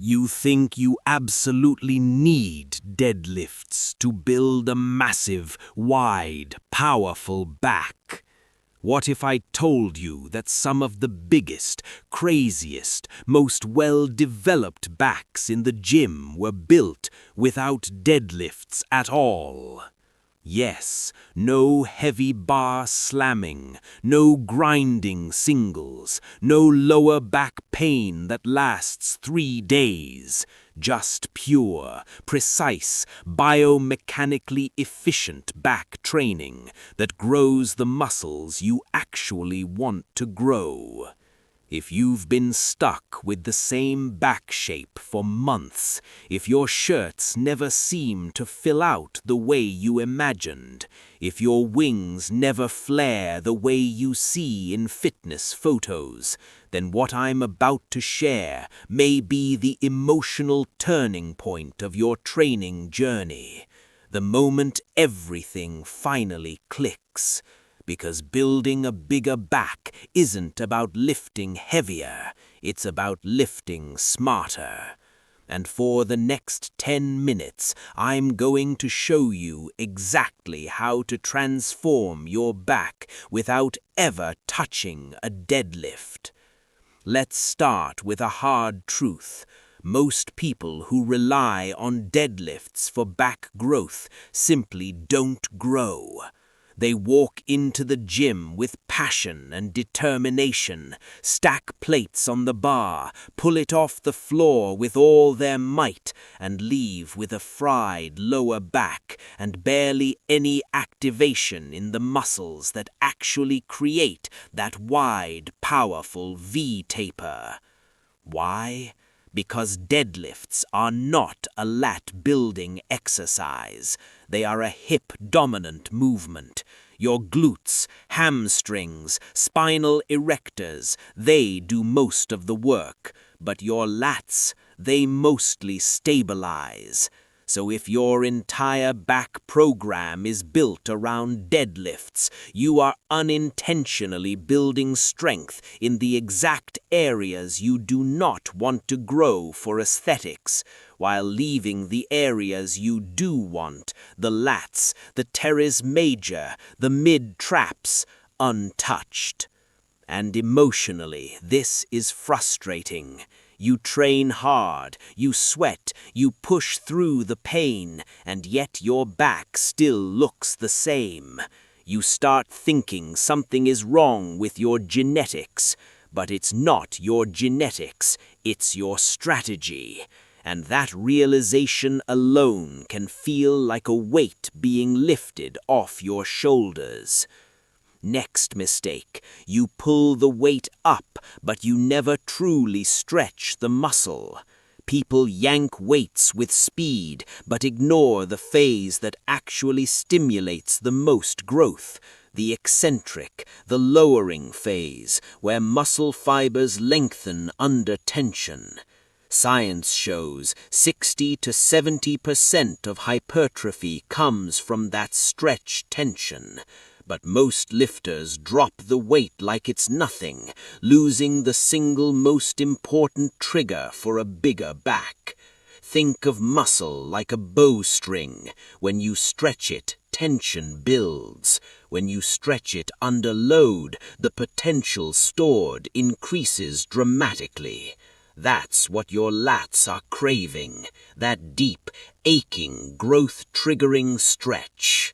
You think you absolutely need deadlifts to build a massive, wide, powerful back. What if I told you that some of the biggest, craziest, most well-developed backs in the gym were built without deadlifts at all? Yes, no heavy bar slamming, no grinding singles, no lower back pain that lasts 3 days. Just pure, precise, biomechanically efficient back training that grows the muscles you actually want to grow. If you've been stuck with the same back shape for months, if your shirts never seem to fill out the way you imagined, if your wings never flare the way you see in fitness photos, then what I'm about to share may be the emotional turning point of your training journey. The moment everything finally clicks. Because building a bigger back isn't about lifting heavier, it's about lifting smarter. And for the next 10 minutes, I'm going to show you exactly how to transform your back without ever touching a deadlift. Let's start with a hard truth. Most people who rely on deadlifts for back growth simply don't grow. They walk into the gym with passion and determination, stack plates on the bar, pull it off the floor with all their might, and leave with a fried lower back and barely any activation in the muscles that actually create that wide, powerful V-taper. Why? Because deadlifts are not a lat-building exercise. They are a hip-dominant movement. Your glutes, hamstrings, spinal erectors, they do most of the work. But your lats, they mostly stabilize. So if your entire back program is built around deadlifts, you are unintentionally building strength in the exact areas you do not want to grow for aesthetics, while leaving the areas you do want, the lats, the teres major, the mid-traps, untouched. And emotionally, this is frustrating. You train hard, you sweat, you push through the pain, and yet your back still looks the same. You start thinking something is wrong with your genetics, but it's not your genetics, it's your strategy. And that realization alone can feel like a weight being lifted off your shoulders. Next mistake, you pull the weight up, but you never truly stretch the muscle. People yank weights with speed, but ignore the phase that actually stimulates the most growth, the eccentric, the lowering phase, where muscle fibers lengthen under tension. Science shows 60 to 70% of hypertrophy comes from that stretch tension. But most lifters drop the weight like it's nothing, losing the single most important trigger for a bigger back. Think of muscle like a bowstring. When you stretch it, tension builds. When you stretch it under load, the potential stored increases dramatically. That's what your lats are craving, that deep, aching, growth-triggering stretch.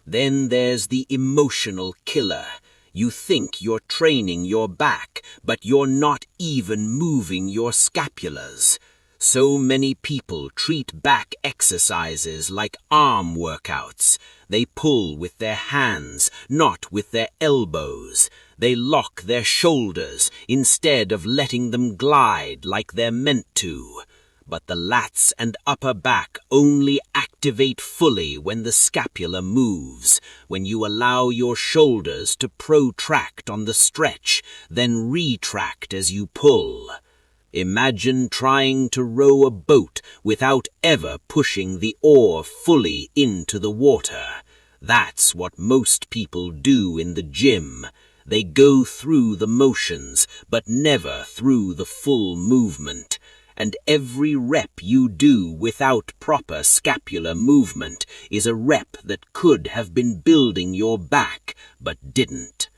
Then there's the emotional killer. You think you're training your back, but you're not even moving your scapulas. So many people treat back exercises like arm workouts. They pull with their hands, not with their elbows. They lock their shoulders instead of letting them glide like they're meant to. But the lats and upper back only activate fully when the scapula moves, when you allow your shoulders to protract on the stretch, then retract as you pull. Imagine trying to row a boat without ever pushing the oar fully into the water. That's what most people do in the gym. They go through the motions, but never through the full movement. and every rep you do without proper scapular movement is a rep that could have been building your back, but didn't.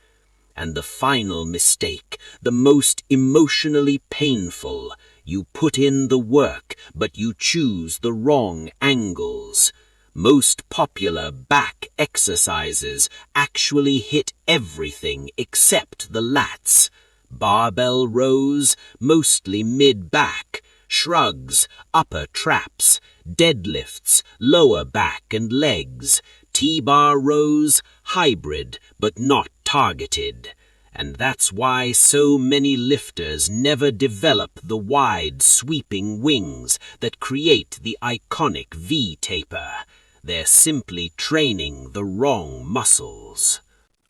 And the final mistake, the most emotionally painful, you put in the work, but you choose the wrong angles. Most popular back exercises actually hit everything except the lats. Barbell rows, mostly mid-back, shrugs, upper traps, deadlifts, lower back and legs, T-bar rows, hybrid but not targeted. And that's why so many lifters never develop the wide, sweeping wings that create the iconic V-taper. They're simply training the wrong muscles.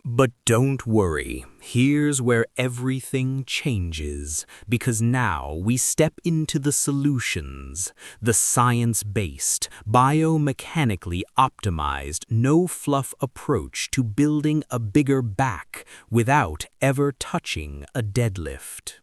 But don't worry, here's where everything changes, because now we step into the solutions, the science-based, biomechanically optimized, no-fluff approach to building a bigger back without ever touching a deadlift.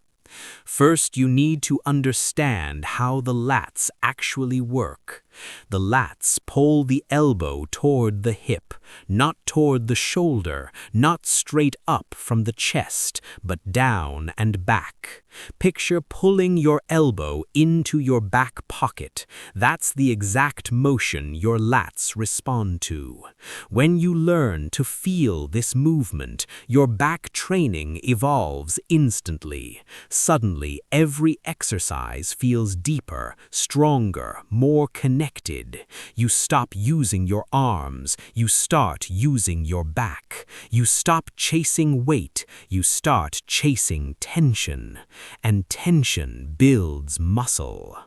First, you need to understand how the lats actually work. The lats pull the elbow toward the hip, not toward the shoulder, not straight up from the chest, but down and back. Picture pulling your elbow into your back pocket. That's the exact motion your lats respond to. When you learn to feel this movement, your back training evolves instantly. Suddenly, every exercise feels deeper, stronger, more connected. You stop using your arms, you start using your back. You stop chasing weight, you start chasing tension. And tension builds muscle.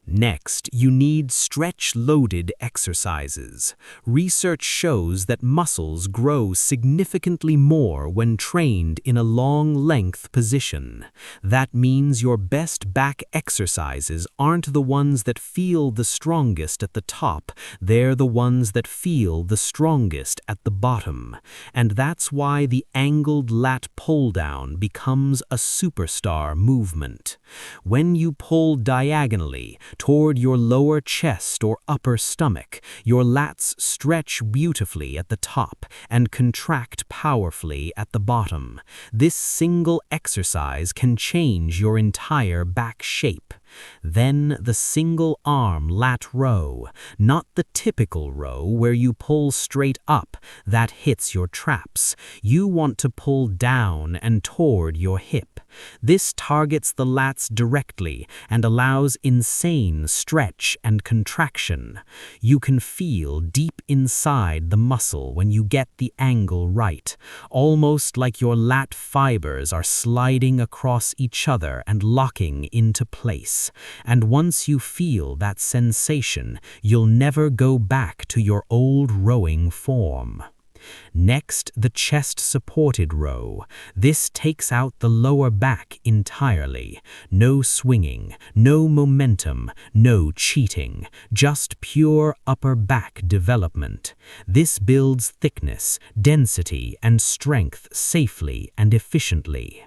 Next, you need stretch-loaded exercises. Research shows that muscles grow significantly more when trained in a long-length position. That means your best back exercises aren't the ones that feel the strongest at the top, they're the ones that feel the strongest at the bottom. And that's why the angled lat pull-down becomes a superstar movement. When you pull diagonally, toward your lower chest or upper stomach, your lats stretch beautifully at the top and contract powerfully at the bottom. This single exercise can change your entire back shape. Then the single arm lat row, not the typical row where you pull straight up, that hits your traps. You want to pull down and toward your hip. This targets the lats directly and allows insane stretch and contraction. You can feel deep inside the muscle when you get the angle right, almost like your lat fibers are sliding across each other and locking into place. And once you feel that sensation, you'll never go back to your old rowing form. Next, the chest-supported row. This takes out the lower back entirely. No swinging, no momentum, no cheating, just pure upper back development. This builds thickness, density, and strength safely and efficiently.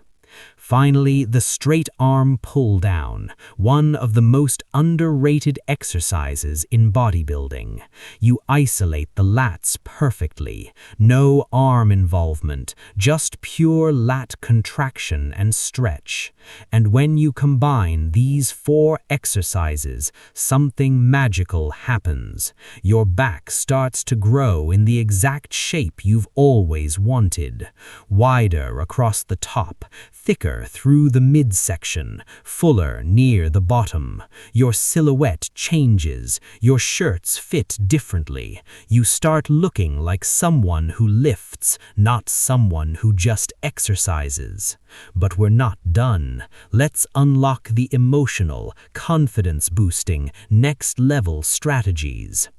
Finally, the straight arm pull down, one of the most underrated exercises in bodybuilding. You isolate the lats perfectly, no arm involvement, just pure lat contraction and stretch. And when you combine these 4 exercises, something magical happens. Your back starts to grow in the exact shape you've always wanted. Wider across the top, thicker through the midsection, fuller near the bottom. Your silhouette changes, your shirts fit differently. You start looking like someone who lifts, not someone who just exercises. But we're not done. Let's unlock the emotional, confidence-boosting, next-level strategies.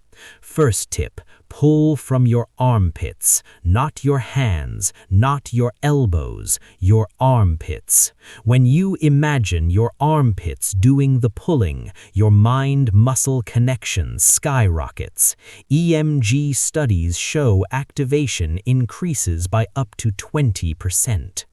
First tip, pull from your armpits, not your hands, not your elbows, your armpits. When you imagine your armpits doing the pulling, your mind-muscle connection skyrockets. EMG studies show activation increases by up to 20%.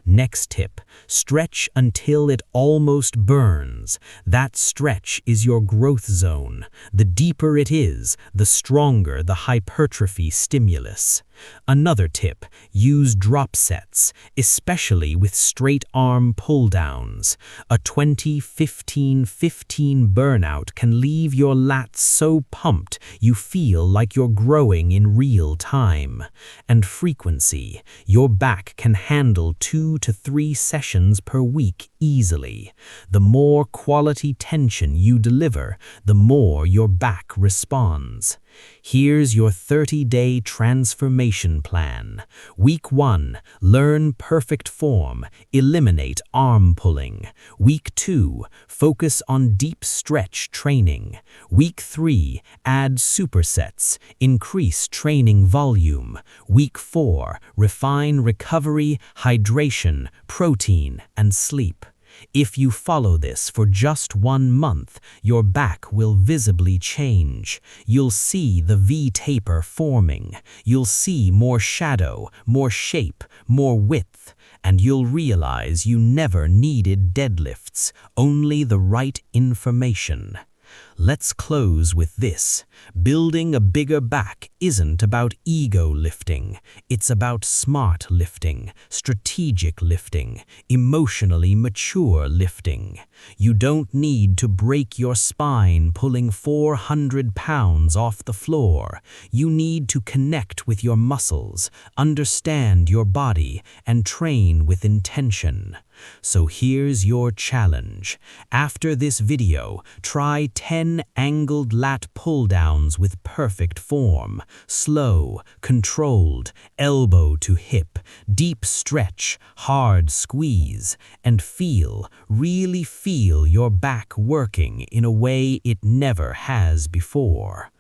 Next tip, stretch until it almost burns. That stretch is your growth zone. The deeper it is, the stronger the hypertrophy stimulus. Another tip, use drop sets, especially with straight arm pull-downs. A 20-15-15 burnout can leave your lats so pumped you feel like you're growing in real time. And frequency, your back can handle 2 to 3 sessions per week easily. The more quality tension you deliver, the more your back responds. Here's your 30-day transformation plan. Week 1, learn perfect form, eliminate arm pulling. Week 2, focus on deep stretch training. Week 3, add supersets, increase training volume. Week 4, refine recovery, hydration, protein, and sleep. If you follow this for just 1 month, your back will visibly change. You'll see the V-taper forming. You'll see more shadow, more shape, more width. And you'll realize you never needed deadlifts, only the right information. Let's close with this. Building a bigger back isn't about ego lifting. It's about smart lifting, strategic lifting, emotionally mature lifting. You don't need to break your spine pulling 400 pounds off the floor. You need to connect with your muscles, understand your body, and train with intention. So here's your challenge. After this video, try 10 angled lat pull-downs with perfect form. Slow, controlled, elbow to hip, deep stretch, hard squeeze, and really feel your back working in a way it never has before.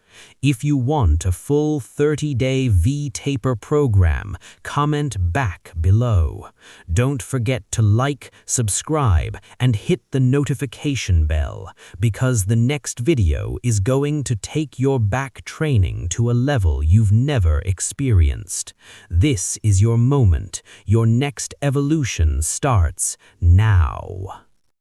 If you want a full 30-day V-taper program, comment back below. Don't forget to like, subscribe, and hit the notification bell, because the next video is going to take your back training to a level you've never experienced. This is your moment. Your next evolution starts now.